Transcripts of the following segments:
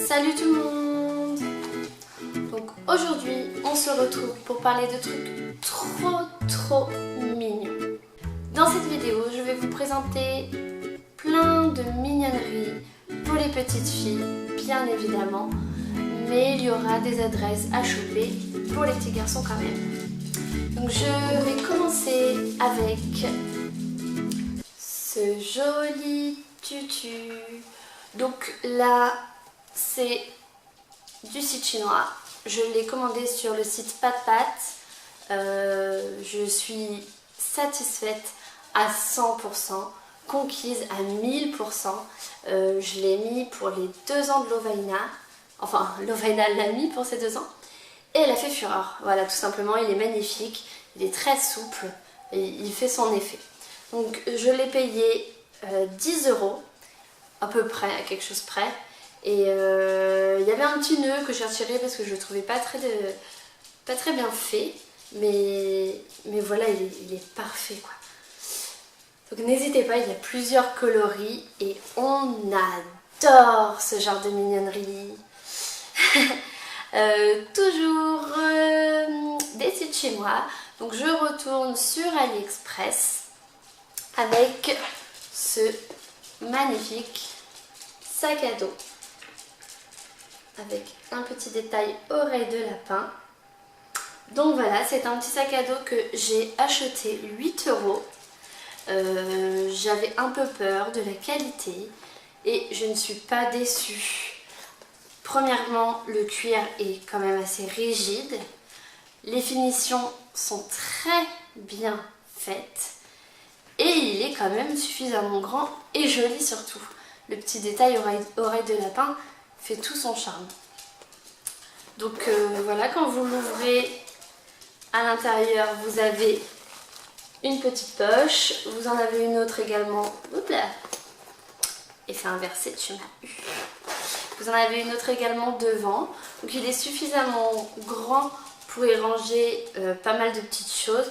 Salut tout le monde. Donc aujourd'hui on se retrouve pour parler de trucs trop mignons. Dans cette vidéo je vais vous présenter plein de mignonneries pour les petites filles bien évidemment, mais il y aura des adresses à choper pour les petits garçons quand même. Donc je vais commencer avec ce joli tutu. Donc là c'est du site chinois, je l'ai commandé sur le site Patpat. Je suis satisfaite à 100%, conquise à 1000%. Je l'ai mis pour les 2 ans de Lovaina, enfin Lovaina l'a mis pour ses 2 ans et elle a fait fureur. Voilà, tout simplement, il est magnifique, il est très souple et il fait son effet. Donc je l'ai payé 10 € à peu près, à quelque chose près. Et il y avait un petit nœud que j'ai retiré parce que je le trouvais pas très bien fait. Mais voilà, il est parfait quoi. Donc n'hésitez pas, il y a plusieurs coloris et on adore ce genre de mignonnerie. Toujours des sites chinois. Donc je retourne sur AliExpress avec ce magnifique sac à dos avec un petit détail oreille de lapin. Donc voilà, c'est un petit sac à dos que j'ai acheté 8 €. J'avais un peu peur de la qualité et je ne suis pas déçue. Premièrement, le cuir est quand même assez rigide. Les finitions sont très bien faites. Et il est quand même suffisamment grand et joli surtout. Le petit détail oreille de lapin fait tout son charme. Donc voilà, quand vous l'ouvrez, à l'intérieur vous avez une petite poche. Vous en avez une autre également. Oups là. Effet inversé, tu m'as eu. Vous en avez une autre également devant. Donc il est suffisamment grand pour y ranger pas mal de petites choses.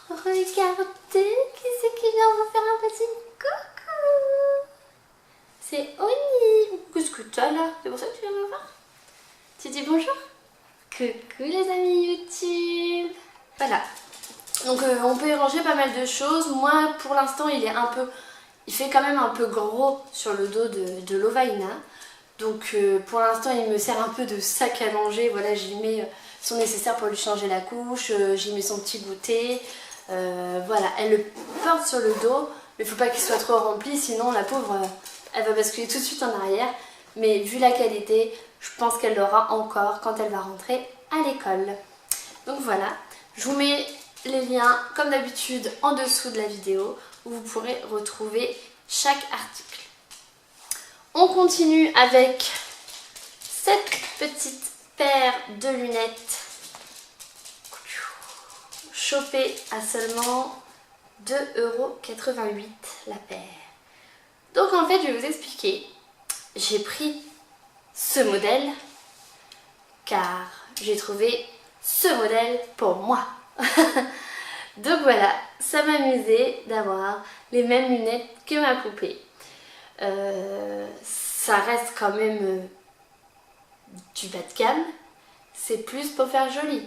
Oh, regardez, qui c'est qui vient vous faire un petit coucou? C'est Oni. Qu'est-ce que tu as là? C'est pour ça que tu viens me voir? Tu dis bonjour? Coucou les amis YouTube. Voilà. Donc on peut y ranger pas mal de choses. Moi pour l'instant il fait quand même un peu gros sur le dos de Lovaina. Donc pour l'instant il me sert un peu de sac à manger. Voilà, j'y mets son nécessaire pour lui changer la couche, j'y mets son petit goûter. Voilà, elle le porte sur le dos, mais il ne faut pas qu'il soit trop rempli, sinon la pauvre elle va basculer tout de suite en arrière. Mais vu la qualité, je pense qu'elle l'aura encore quand elle va rentrer à l'école. Donc voilà, je vous mets les liens comme d'habitude en dessous de la vidéo où vous pourrez retrouver chaque article. On continue avec cette petite paire de lunettes chopée à seulement 2,88 € la paire. Donc en fait je vais vous expliquer, j'ai pris ce modèle car j'ai trouvé ce modèle pour moi. Donc voilà, ça m'amusait d'avoir les mêmes lunettes que ma poupée. Ça reste quand même du bas de gamme, c'est plus pour faire joli.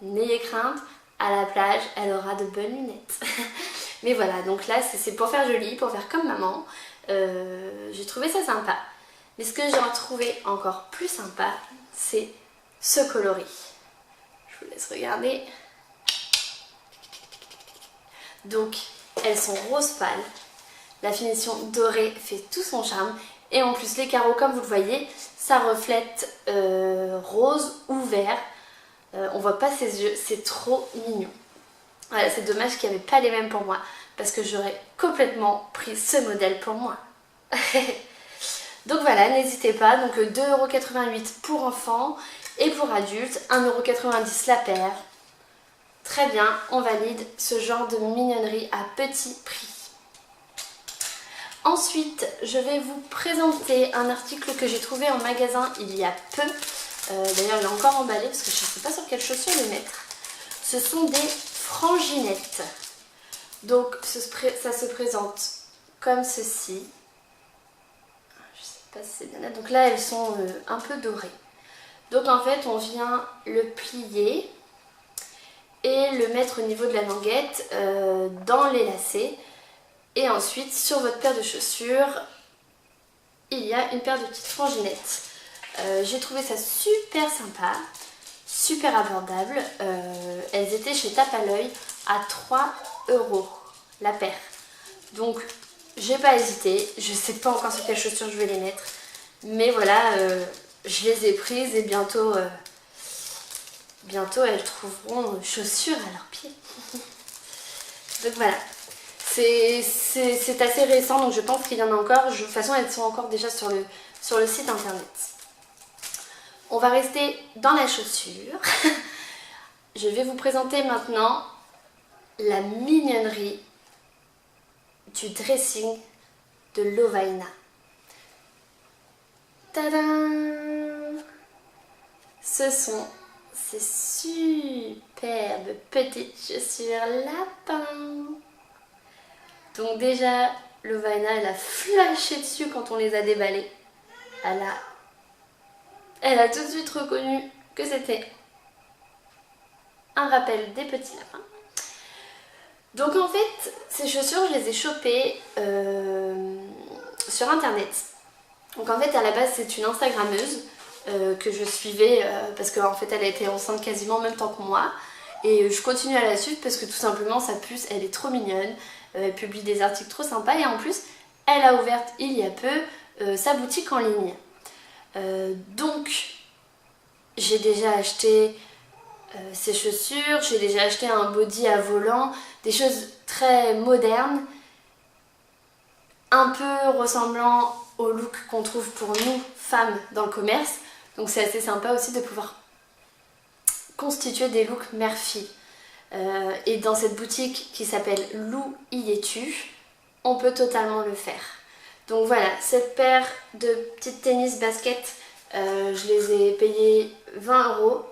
N'ayez crainte, à la plage elle aura de bonnes lunettes. Mais voilà, donc là c'est pour faire joli, pour faire comme maman. J'ai trouvé ça sympa. Mais ce que j'ai trouvé encore plus sympa, c'est ce coloris. Je vous laisse regarder. Donc elles sont rose pâle. La finition dorée fait tout son charme. Et en plus les carreaux, comme vous le voyez, ça reflète rose ou vert. On voit pas ses yeux, c'est trop mignon. Voilà, c'est dommage qu'il n'y avait pas les mêmes pour moi, parce que j'aurais complètement pris ce modèle pour moi. Donc voilà, n'hésitez pas. Donc 2,88 € pour enfants et pour adultes, 1,90 € la paire. Très bien, on valide ce genre de mignonnerie à petit prix. Ensuite, je vais vous présenter un article que j'ai trouvé en magasin il y a peu. D'ailleurs, il est encore emballé parce que je ne sais pas sur quelle chaussure le mettre. Ce sont des franginettes. Donc, ça se présente comme ceci. Je ne sais sais pas si c'est bien net. Donc là elles sont un peu dorées. Donc en fait on vient le plier et le mettre au niveau de la languette dans les lacets. Et ensuite sur votre paire de chaussures, il y a une paire de petites franginettes. J'ai trouvé ça super sympa, super abordable. Elles étaient chez Tape à l'œil à 3 € la paire. Donc j'ai pas hésité, je sais pas encore sur quelles chaussures je vais les mettre. Mais voilà, je les ai prises et bientôt elles trouveront chaussures à leurs pieds. Donc voilà, c'est assez récent, donc je pense qu'il y en a encore. De toute façon, elles sont encore déjà sur le site internet. On va rester dans la chaussure. Je vais vous présenter maintenant la mignonnerie du dressing de Lovaina. Tadam! Ce sont ces superbes petites chaussures lapins. Donc déjà, Lovaina, elle a flashé dessus quand on les a déballées. Elle a tout de suite reconnu que c'était un rappel des petits lapins. Donc en fait, ces chaussures, je les ai chopées sur internet. Donc en fait, à la base, c'est une Instagrammeuse que je suivais parce qu'en fait, elle a été enceinte quasiment en même temps que moi. Et je continue à la suivre parce que tout simplement, sa puce, elle est trop mignonne. Elle publie des articles trop sympas et en plus, elle a ouvert il y a peu sa boutique en ligne. Donc, j'ai déjà acheté ces chaussures, j'ai déjà acheté un body à volant, des choses très modernes, un peu ressemblant au look qu'on trouve pour nous, femmes, dans le commerce. Donc c'est assez sympa aussi de pouvoir constituer des looks mère-fille. Et dans cette boutique qui s'appelle Lou y es-tu, on peut totalement le faire. Donc voilà, cette paire de petites tennis baskets, je les ai payées 20 €.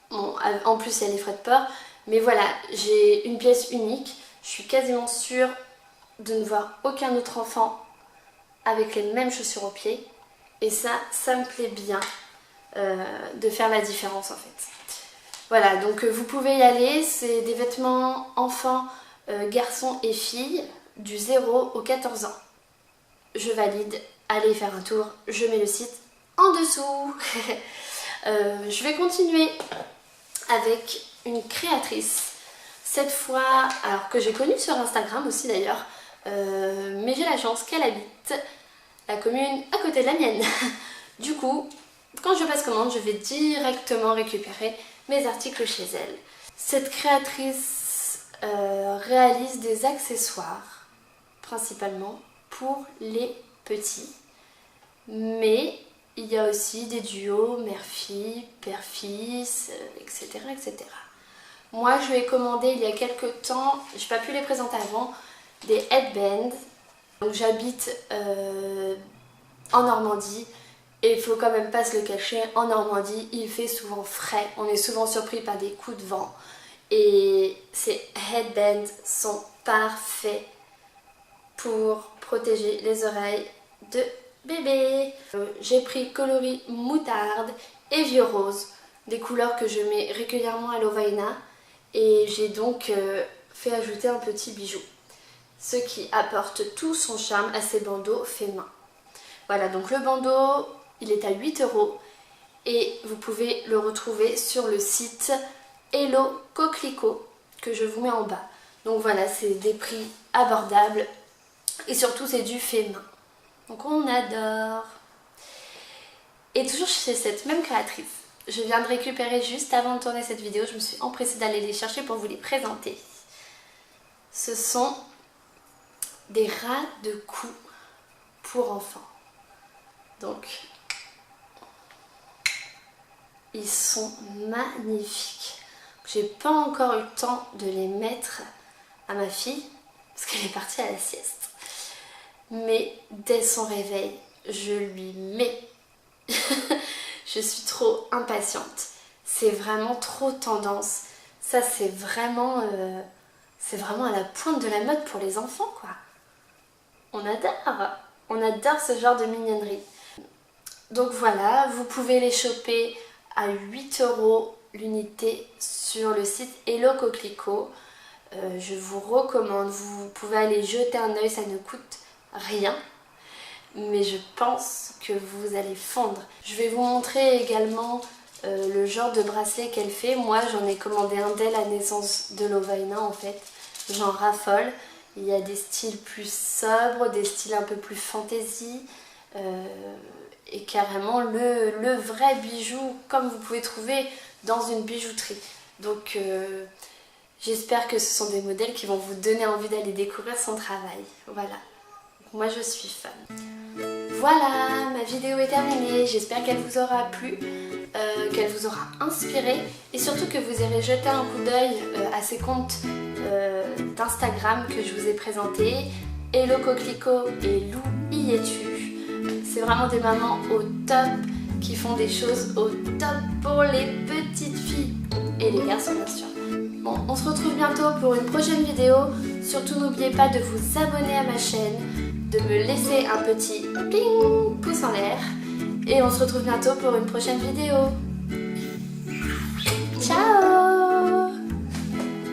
Bon, en plus il y a les frais de port, mais voilà, j'ai une pièce unique. Je suis quasiment sûre de ne voir aucun autre enfant avec les mêmes chaussures aux pieds. Et ça me plaît bien de faire la différence en fait. Voilà, donc vous pouvez y aller, c'est des vêtements enfants, garçons et filles, du 0 aux 14 ans. Je valide, allez faire un tour, je mets le site en dessous. Je vais continuer avec une créatrice, cette fois, alors que j'ai connue sur Instagram aussi d'ailleurs, mais j'ai la chance qu'elle habite la commune à côté de la mienne. Du coup, quand je passe commande, je vais directement récupérer mes articles chez elle. Cette créatrice réalise des accessoires, principalement pour les petits, mais il y a aussi des duos mère-fille, père-fils, etc., etc. Moi, je lui ai commandé il y a quelques temps, je n'ai pas pu les présenter avant, des headbands. Donc j'habite en Normandie et il faut quand même pas se le cacher, en Normandie il fait souvent frais, on est souvent surpris par des coups de vent et ces headbands sont parfaits pour protéger les oreilles de bébé. J'ai pris coloris moutarde et vieux rose, des couleurs que je mets régulièrement à Lovaina, et j'ai donc fait ajouter un petit bijou, ce qui apporte tout son charme à ces bandeaux faits main. Voilà, donc le bandeau, il est à 8 € et vous pouvez le retrouver sur le site Hello Coquelicot que je vous mets en bas. Donc voilà, c'est des prix abordables et surtout c'est du fait main. Donc on adore. Et toujours chez cette même créatrice, je viens de récupérer juste avant de tourner cette vidéo, je me suis empressée d'aller les chercher pour vous les présenter. Ce sont des ras de cou pour enfants. Donc, ils sont magnifiques. J'ai pas encore eu le temps de les mettre à ma fille parce qu'elle est partie à la sieste. Mais dès son réveil, je lui mets. Je suis trop impatiente. C'est vraiment trop tendance. Ça, c'est vraiment à la pointe de la mode pour les enfants, quoi. On adore. On adore ce genre de mignonnerie. Donc voilà, vous pouvez les choper à 8 € l'unité sur le site Hello Coquelicot. Je vous recommande, vous pouvez aller jeter un œil, ça ne coûte rien. Mais je pense que vous allez fondre. Je vais vous montrer également le genre de bracelet qu'elle fait. Moi j'en ai commandé un dès la naissance de Lovaina en fait. J'en raffole. Il y a des styles plus sobres, des styles un peu plus fantaisie. Et carrément le vrai bijou comme vous pouvez trouver dans une bijouterie. Donc j'espère que ce sont des modèles qui vont vous donner envie d'aller découvrir son travail. Voilà. Donc, moi je suis fan. Voilà, ma vidéo est terminée. J'espère qu'elle vous aura plu, qu'elle vous aura inspiré et surtout que vous aurez jeté un coup d'œil à ces comptes d'Instagram que je vous ai présentés. Hello Coquelicot et Lou y es-tu. C'est vraiment des mamans au top qui font des choses au top pour les petites filles et les garçons bien sûr. Bon, on se retrouve bientôt pour une prochaine vidéo. Surtout n'oubliez pas de vous abonner à ma chaîne, de me laisser un petit ping pouce en l'air et on se retrouve bientôt pour une prochaine vidéo.